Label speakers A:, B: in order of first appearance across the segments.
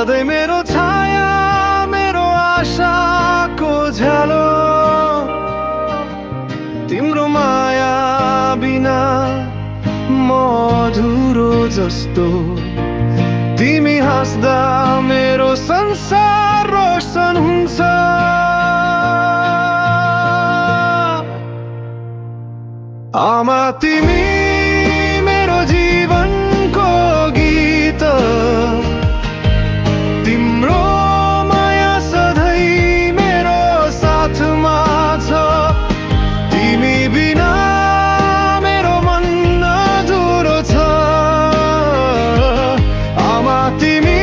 A: सधैँ मेरो छाया, मेरो आशाको झ्यालो। तिम्रो माया बिना म अधुरो जस्तो। तिमी हाँस्दा मेरो संसार रोशन हुन्छ। आमा तिमी मेरो जीवनको गीत। तिम्रो माया सधैँ मेरो साथमा छ। तिमी बिना मेरो मन अधुरो छ। आमा तिमी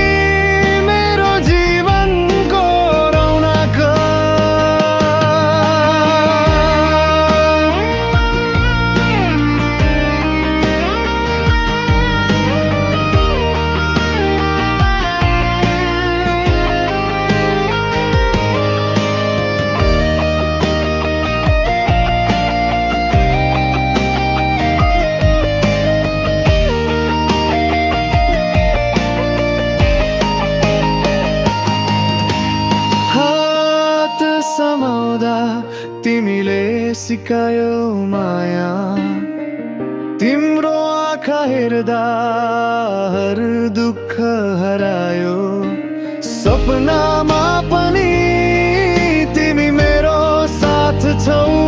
A: मेरो जीवनको रौनक। समाउँदा तिमीले सिकायो माया। तिम्रो आँखा हेर्दा हर दुःख हरायो। सपनामा पनि तिमी मेरो साथ छौ।